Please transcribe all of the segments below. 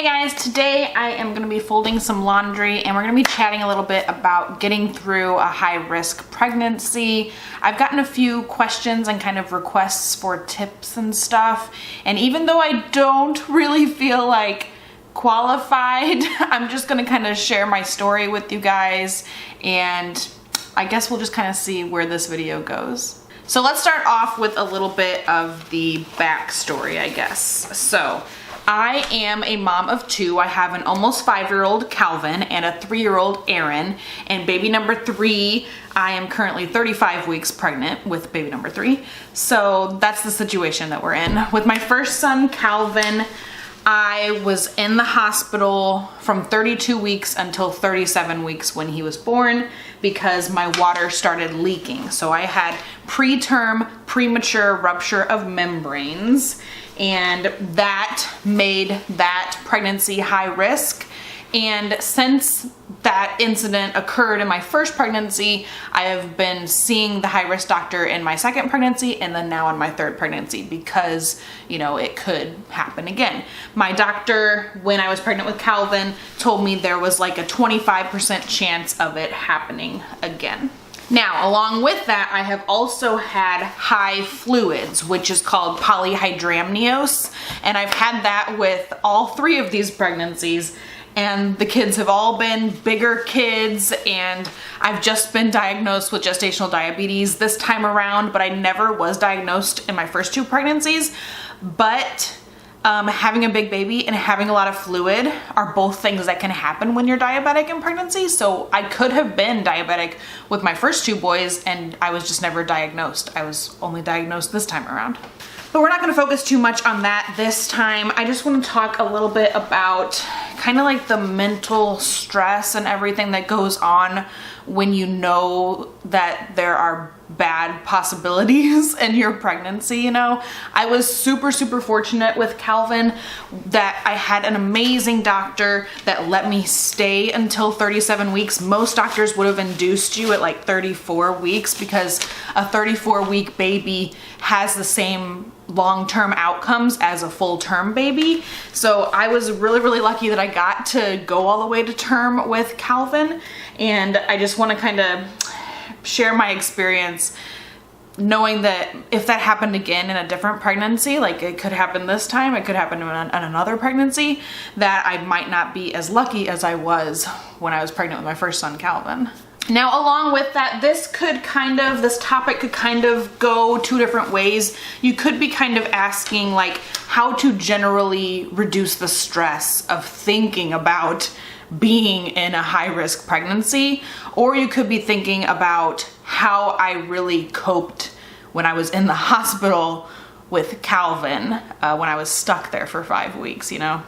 Hey guys, today I am going to be folding some laundry and we're going to be chatting a little bit about getting through a high-risk pregnancy. I've gotten a few questions and kind of requests for tips and stuff, and even though I don't really feel like qualified, I'm just going to kind of share my story with you guys, and I guess we'll just kind of see where this video goes. So let's start off with a little bit of the backstory, I guess. So I am a mom of two. I have an almost 5-year-old Calvin and a 3-year-old Aaron, and baby number 3, I am currently 35 weeks pregnant with baby number 3. So that's the situation that we're in. With my first son, Calvin, I was in the hospital from 32 weeks until 37 weeks when he was born because my water started leaking. So I had preterm premature rupture of membranes, and that made that pregnancy high risk. And since that incident occurred in my first pregnancy, I have been seeing the high-risk doctor in my second pregnancy and then now in my third pregnancy because, you know, it could happen again. My doctor, when I was pregnant with Calvin, told me there was like a 25% chance of it happening again. Now, along with that, I have also had high fluids, which is called polyhydramnios, and I've had that with all 3 of these pregnancies. And the kids have all been bigger kids, and I've just been diagnosed with gestational diabetes this time around, but I never was diagnosed in my first 2 pregnancies. But having a big baby and having a lot of fluid are both things that can happen when you're diabetic in pregnancy. So I could have been diabetic with my first 2 boys and I was just never diagnosed. I was only diagnosed this time around. But we're not going to focus too much on that this time. I just want to talk a little bit about kind of like the mental stress and everything that goes on when you know that there are bad possibilities in your pregnancy, you know. I was super fortunate with Calvin that I had an amazing doctor that let me stay until 37 weeks. Most doctors would have induced you at like 34 weeks because a 34-week baby has the same long-term outcomes as a full-term baby. So I was really lucky that I got to go all the way to term with Calvin, and I just want to kind of share my experience knowing that if that happened again in a different pregnancy, like it could happen this time, it could happen in another pregnancy, that I might not be as lucky as I was when I was pregnant with my first son, Calvin. Now, along with that, this topic could kind of go 2 different ways. You could be kind of asking like how to generally reduce the stress of thinking about being in a high-risk pregnancy, or you could be thinking about how I really coped when I was in the hospital with Calvin, when I was stuck there for 5 weeks, you know.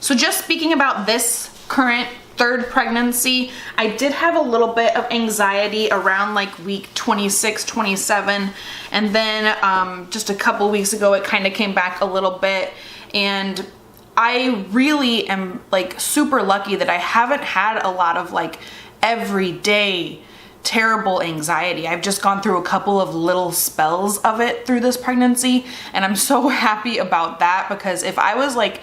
So just speaking about this current 3rd pregnancy, I did have a little bit of anxiety around like week 26, 27, and then just a couple weeks ago it kind of came back a little bit, and I really am like super lucky that I haven't had a lot of like everyday terrible anxiety. I've just gone through a couple of little spells of it through this pregnancy, and I'm so happy about that, because if I was like,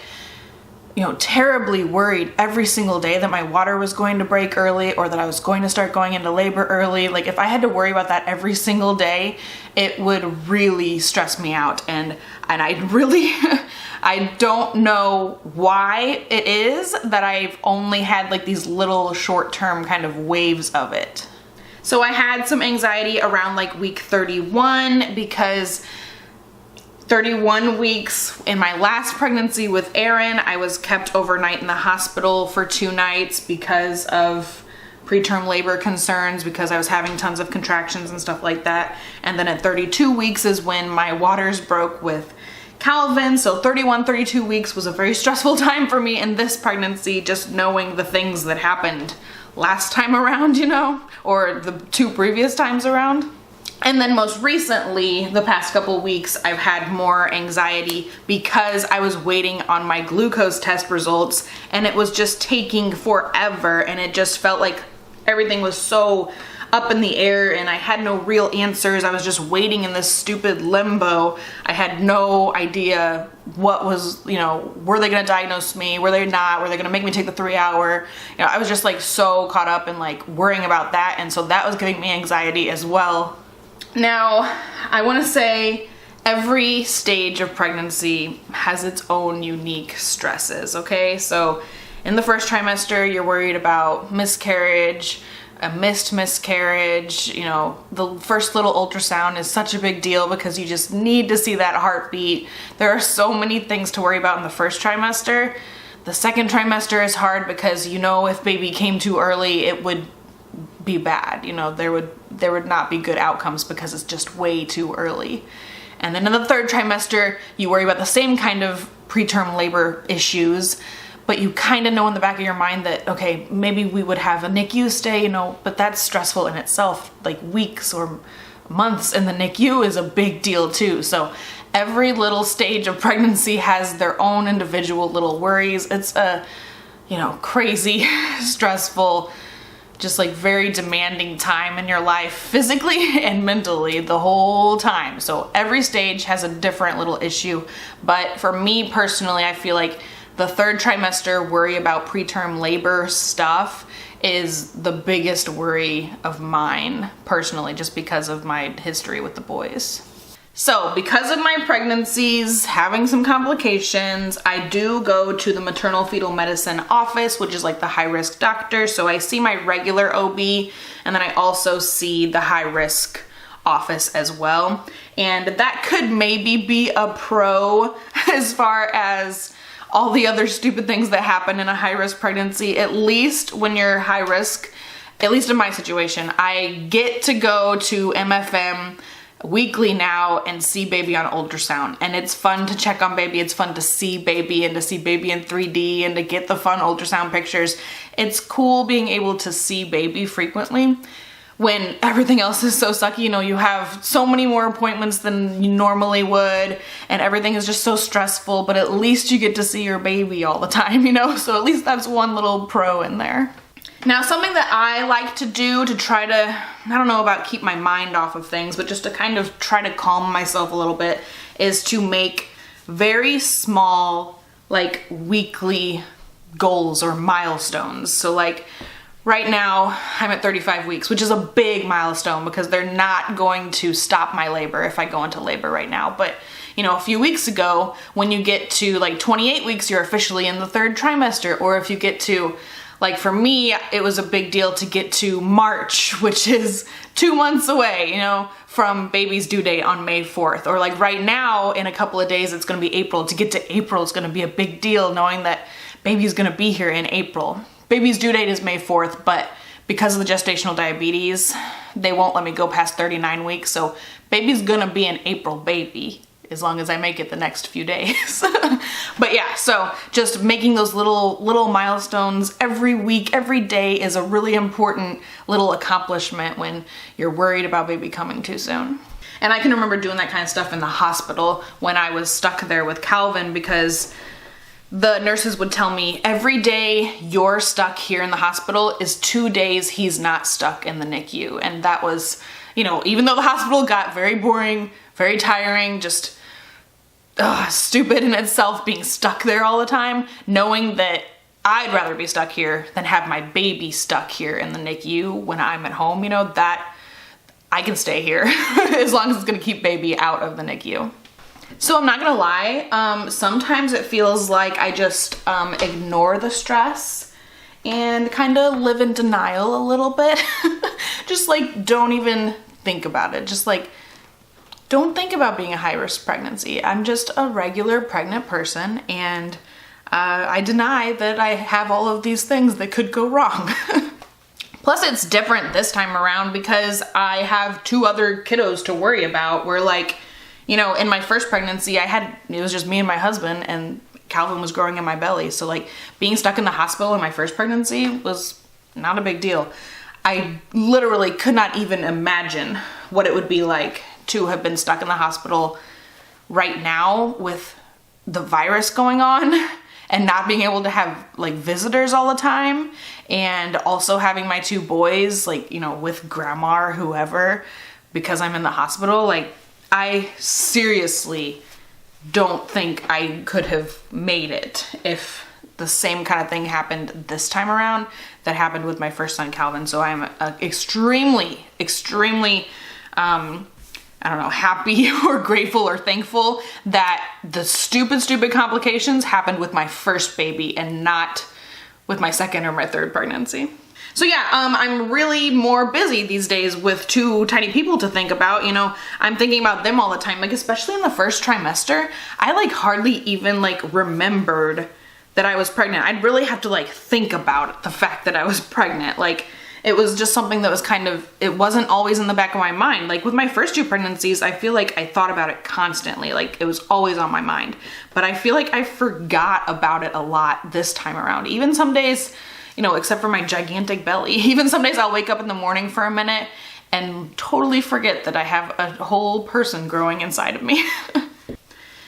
you know, terribly worried every single day that my water was going to break early or that I was going to start going into labor early, like if I had to worry about that every single day, it would really stress me out, and I really I don't know why it is that I've only had like these little short-term kind of waves of it. So I had some anxiety around like week 31 because 31 weeks in my last pregnancy with Aaron, I was kept overnight in the hospital for 2 nights because of preterm labor concerns, because I was having tons of contractions and stuff like that. And then at 32 weeks is when my waters broke with Calvin. So 31, 32 weeks was a very stressful time for me in this pregnancy, just knowing the things that happened last time around, you know, or the 2 previous times around. And then most recently, the past couple weeks, I've had more anxiety because I was waiting on my glucose test results and it was just taking forever, and it just felt like everything was so up in the air and I had no real answers. I was just waiting in this stupid limbo. I had no idea what was, you know, were they gonna diagnose me? Were they not? Were they gonna make me take the 3-hour? You know, I was just like so caught up in like worrying about that, and so that was giving me anxiety as well. Now, I wanna say every stage of pregnancy has its own unique stresses, okay? So in the first trimester, you're worried about miscarriage, a missed miscarriage. You know, the first little ultrasound is such a big deal because you just need to see that heartbeat. There are so many things to worry about in the first trimester. The second trimester is hard because, you know, if baby came too early, it would be bad. You know, there would not be good outcomes because it's just way too early. And then in the third trimester, you worry about the same kind of preterm labor issues, but you kind of know in the back of your mind that, okay, maybe we would have a NICU stay, you know, but that's stressful in itself. Like weeks or months in the NICU is a big deal too. So every little stage of pregnancy has their own individual little worries. It's a, you know, crazy, stressful, just like very demanding time in your life, physically and mentally, the whole time. So every stage has a different little issue. But for me personally, I feel like the third trimester worry about preterm labor stuff is the biggest worry of mine personally, just because of my history with the boys. So because of my pregnancies, having some complications, I do go to the maternal fetal medicine office, which is like the high risk doctor. So I see my regular OB, and then I also see the high risk office as well. And that could maybe be a pro as far as all the other stupid things that happen in a high risk pregnancy. At least when you're high risk, at least in my situation, I get to go to MFM weekly now and see baby on ultrasound, and it's fun to check on baby. It's fun to see baby and to see baby in 3D and to get the fun ultrasound pictures. It's cool being able to see baby frequently when everything else is so sucky. You know, you have so many more appointments than you normally would and everything is just so stressful, but at least you get to see your baby all the time, you know? So at least that's one little pro in there. Now, something that I like to do to try to, I don't know about keep my mind off of things, but just to kind of try to calm myself a little bit, is to make very small, like weekly goals or milestones. So like right now I'm at 35 weeks, which is a big milestone because they're not going to stop my labor if I go into labor right now. But you know, a few weeks ago, when you get to like 28 weeks, you're officially in the third trimester. Or if you get to, like for me, it was a big deal to get to March, which is 2 months away, you know, from baby's due date on May 4th. Or like right now, in a couple of days, it's gonna be April. To get to April is gonna be a big deal knowing that baby's gonna be here in April. Baby's due date is May 4th, but because of the gestational diabetes, they won't let me go past 39 weeks. So baby's gonna be an April baby, as long as I make it the next few days. But yeah, so just making those little milestones every week, every day is a really important little accomplishment when you're worried about baby coming too soon. And I can remember doing that kind of stuff in the hospital when I was stuck there with Calvin, because the nurses would tell me every day you're stuck here in the hospital is 2 days he's not stuck in the NICU. And that was, you know, even though the hospital got very boring, very tiring, just stupid in itself being stuck there all the time, knowing that I'd rather be stuck here than have my baby stuck here in the NICU when I'm at home, you know, that I can stay here as long as it's gonna keep baby out of the NICU. So I'm not gonna lie, sometimes it feels like I just ignore the stress and kind of live in denial a little bit. Just like don't even think about it. Just like don't think about being a high-risk pregnancy. I'm just a regular pregnant person, and I deny that I have all of these things that could go wrong. Plus it's different this time around because I have 2 other kiddos to worry about. Where like, you know, in my first pregnancy it was just me and my husband, and Calvin was growing in my belly. So like being stuck in the hospital in my first pregnancy was not a big deal. I literally could not even imagine what it would be like to have been stuck in the hospital right now with the virus going on and not being able to have like visitors all the time, and also having my 2 boys like, you know, with grandma or whoever because I'm in the hospital, like I seriously don't think I could have made it if the same kind of thing happened this time around that happened with my first son, Calvin. So I'm extremely, I don't know, happy or grateful or thankful that the stupid complications happened with my first baby and not with my second or my third pregnancy. So yeah, I'm really more busy these days with 2 tiny people to think about. You know, I'm thinking about them all the time, like especially in the first trimester, I like hardly even like remembered that I was pregnant. I'd really have to like think about the fact that I was pregnant. Like it was just something that was kind of, it wasn't always in the back of my mind. Like with my first 2 pregnancies, I feel like I thought about it constantly. Like it was always on my mind, but I feel like I forgot about it a lot this time around. Even some days, you know, except for my gigantic belly, even some days I'll wake up in the morning for a minute and totally forget that I have a whole person growing inside of me.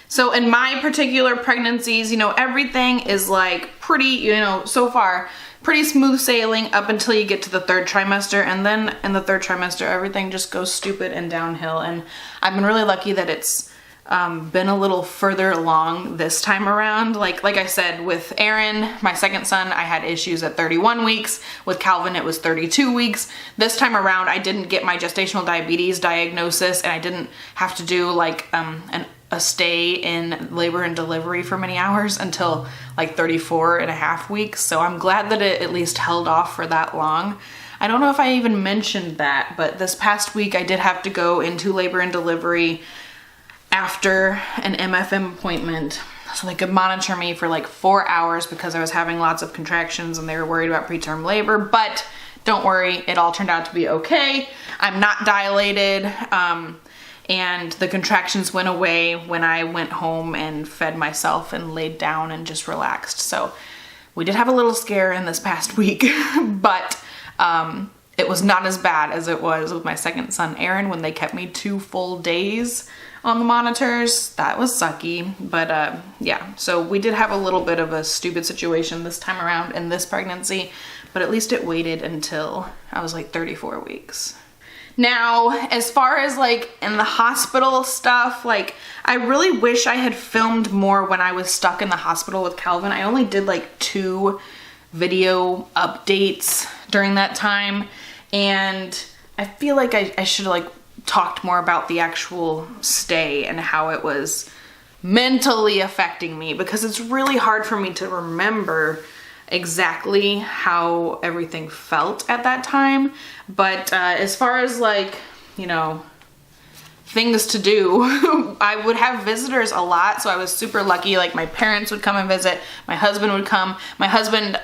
So in my particular pregnancies, you know, everything is like pretty, you know, so far, pretty smooth sailing up until you get to the 3rd trimester. And then in the 3rd trimester, everything just goes stupid and downhill. And I've been really lucky that it's been a little further along this time around. Like I said, with Aaron, my second son, I had issues at 31 weeks. With Calvin, it was 32 weeks. This time around, I didn't get my gestational diabetes diagnosis, and I didn't have to do like a stay in labor and delivery for many hours until like 34 and a half weeks. So I'm glad that it at least held off for that long. I don't know if I even mentioned that, but this past week I did have to go into labor and delivery after an MFM appointment so they could monitor me for like 4 hours because I was having lots of contractions and they were worried about preterm labor. But don't worry, it all turned out to be okay. I'm not dilated. And the contractions went away when I went home and fed myself and laid down and just relaxed. So we did have a little scare in this past week, but it was not as bad as it was with my second son, Aaron, when they kept me 2 full days on the monitors. That was sucky, but yeah. So we did have a little bit of a stupid situation this time around in this pregnancy, but at least it waited until I was like 34 weeks. Now, as far as like in the hospital stuff, like I really wish I had filmed more when I was stuck in the hospital with Calvin. I only did like 2 video updates during that time, and I feel like I should have like talked more about the actual stay and how it was mentally affecting me, because it's really hard for me to remember exactly how everything felt at that time. But as far as like, you know, things to do, I would have visitors a lot, so I was super lucky. Like my parents would come and visit, my husband would come. My husband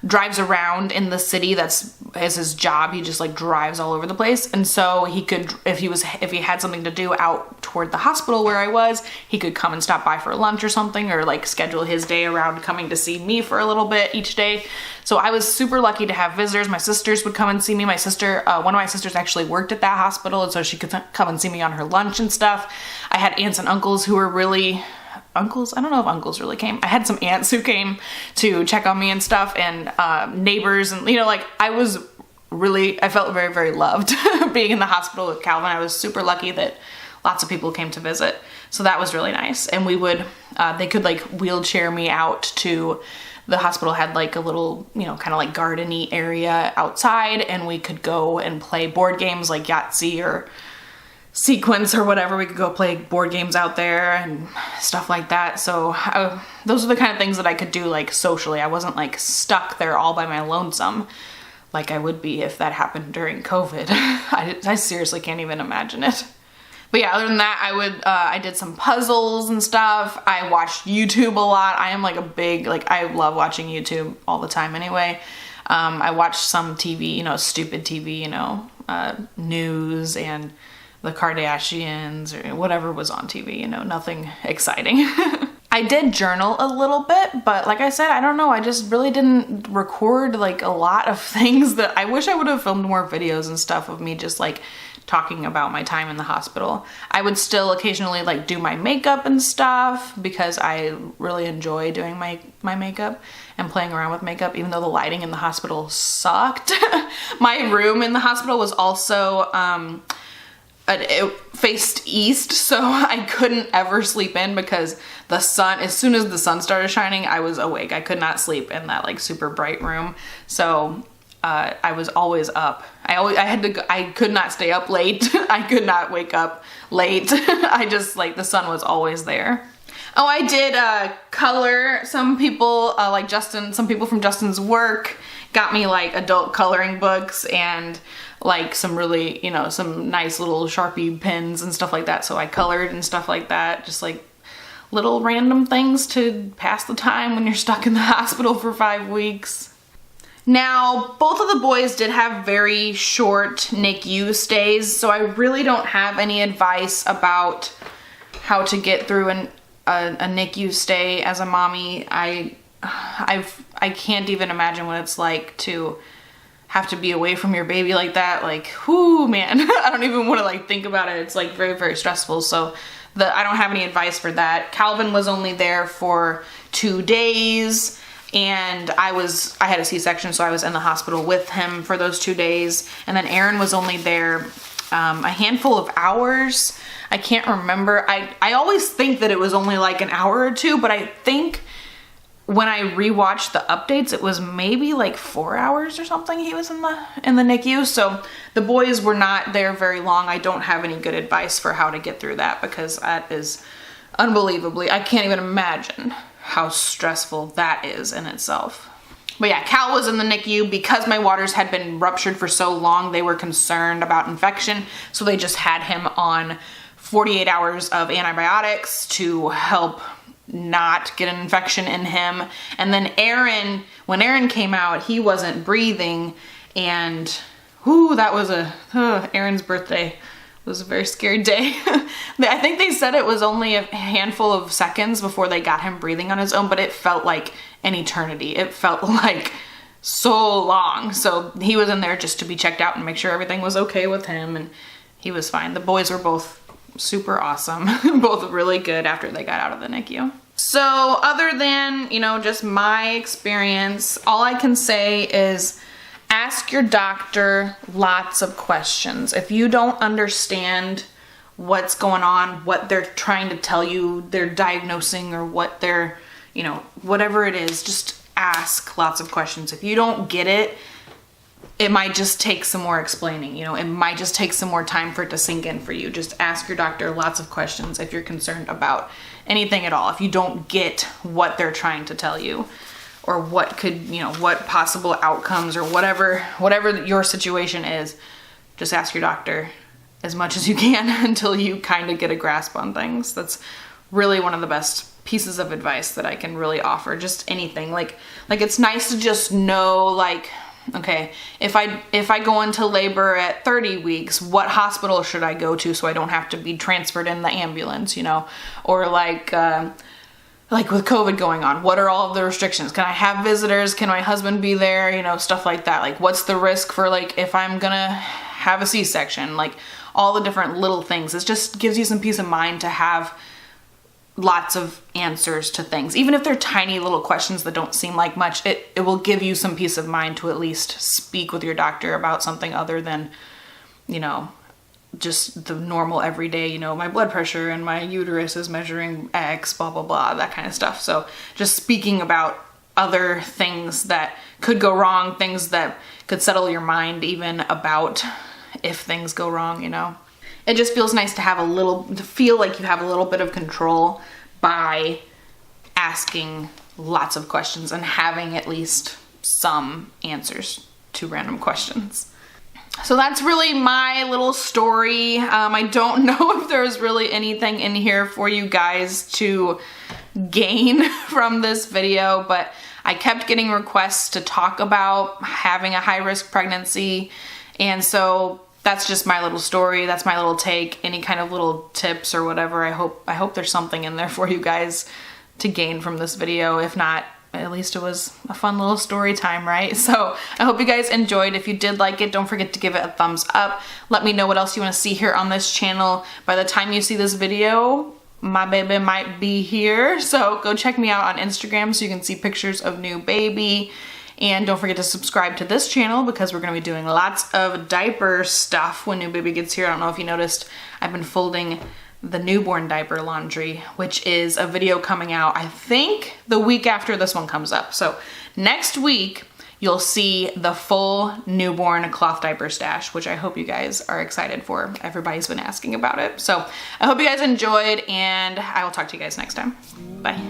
drives around in the city. That's his job. He just like drives all over the place, and so he could, if he had something to do out toward the hospital where I was, he could come and stop by for lunch or something, or like schedule his day around coming to see me for a little bit each day. So I was super lucky to have visitors. My sisters would come and see me. My sister, one of my sisters actually worked at that hospital, and so she could come and see me on her lunch and stuff. I had aunts and uncles who were really uncles. I don't know if uncles really came. I had some aunts who came to check on me and stuff, and neighbors, and you know, like I felt very, very loved being in the hospital with Calvin. I was super lucky that lots of people came to visit. So that was really nice. And we would, they could like wheelchair me out to, the hospital had like a little, you know, kind of like garden-y area outside, and we could go and play board games like Yahtzee or Sequence or whatever. We could go play board games out there and stuff like that. So those are the kind of things that I could do like socially. I wasn't like stuck there all by my lonesome like I would be if that happened during COVID. I seriously can't even imagine it. But yeah, other than that, I did some puzzles and stuff. I watched YouTube a lot. I am like a big, like I love watching YouTube all the time anyway. I watched some TV, you know, stupid TV, you know, news and the Kardashians or whatever was on TV, you know, nothing exciting. I did journal a little bit, but like I said, I don't know, I just really didn't record like a lot of things that I wish I would have filmed more videos and stuff of me just like talking about my time in the hospital. I would still occasionally like do my makeup and stuff because I really enjoy doing my makeup and playing around with makeup, even though the lighting in the hospital sucked. My room in the hospital was also, it faced east, so I couldn't ever sleep in because the sun, as soon as the sun started shining, I was awake. I could not sleep in that like super bright room. So I was always up. I could not stay up late. I could not wake up late. I just like, the sun was always there. Oh, I did color. Some people like Justin, some people from Justin's work got me like adult coloring books and like some really, you know, some nice little Sharpie pens and stuff like that. So I colored and stuff like that. Just like little random things to pass the time when you're stuck in the hospital for 5 weeks. Now, both of the boys did have very short NICU stays, so I really don't have any advice about how to get through a NICU stay as a mommy. I can't even imagine what it's like to have to be away from your baby like that. Like, whoo, man, I don't even want to like think about it. It's like very, very stressful. So I don't have any advice for that. Calvin was only there for 2 days. And I had a C-section, so I was in the hospital with him for those 2 days. And then Aaron was only there a handful of hours. I can't remember. I always think that it was only like an hour or 2, but I think when I rewatched the updates, it was maybe like 4 hours or something he was in the NICU. So the boys were not there very long. I don't have any good advice for how to get through that because that is unbelievably, I can't even imagine how stressful that is in itself. But yeah, Cal was in the NICU because my waters had been ruptured for so long. They were concerned about infection, so they just had him on 48 hours of antibiotics to help not get an infection in him. And then Aaron, when Aaron came out, he wasn't breathing, and that was Aaron's birthday. It was a very scary day. I think they said it was only a handful of seconds before they got him breathing on his own, but it felt like an eternity. It felt like so long. So he was in there just to be checked out and make sure everything was okay with him, and he was fine. The boys were both super awesome, both really good after they got out of the NICU. So other than, you know, just my experience, all I can say is ask your doctor lots of questions. If you don't understand what's going on, what they're trying to tell you, they're diagnosing, or what they're, you know, whatever it is, just ask lots of questions. If you don't get it, it might just take some more explaining, you know, it might just take some more time for it to sink in for you. Just ask your doctor lots of questions if you're concerned about anything at all. If you don't get what they're trying to tell you, or what could, you know, what possible outcomes or whatever your situation is, just ask your doctor as much as you can until you kind of get a grasp on things. That's really one of the best pieces of advice that I can really offer. Just anything. Like it's nice to just know, like, okay, if I go into labor at 30 weeks, what hospital should I go to so I don't have to be transferred in the ambulance, you know? Or like with COVID going on, what are all of the restrictions? Can I have visitors? Can my husband be there? You know, stuff like that. Like, what's the risk for, like, if I'm gonna have a C-section? Like, all the different little things. It just gives you some peace of mind to have lots of answers to things. Even if they're tiny little questions that don't seem like much, it will give you some peace of mind to at least speak with your doctor about something other than, you know, just the normal everyday, you know, my blood pressure and my uterus is measuring X, blah, blah, blah, that kind of stuff. So just speaking about other things that could go wrong, things that could settle your mind even about if things go wrong, you know. It just feels nice to feel like you have a little bit of control by asking lots of questions and having at least some answers to random questions. So that's really my little story. I don't know if there's really anything in here for you guys to gain from this video, but I kept getting requests to talk about having a high-risk pregnancy, and so that's just my little story. That's my little take. Any kind of little tips or whatever, I hope there's something in there for you guys to gain from this video. If not, at least it was a fun little story time, right? So I hope you guys enjoyed. If you did like it, don't forget to give it a thumbs up. Let me know what else you want to see here on this channel. By the time you see this video, my baby might be here. So go check me out on Instagram so you can see pictures of new baby. And don't forget to subscribe to this channel because we're going to be doing lots of diaper stuff when new baby gets here. I don't know if you noticed, I've been folding the newborn diaper laundry, which is a video coming out, I think, the week after this one comes up. So next week, you'll see the full newborn cloth diaper stash, which I hope you guys are excited for. Everybody's been asking about it. So I hope you guys enjoyed, and I will talk to you guys next time. Bye.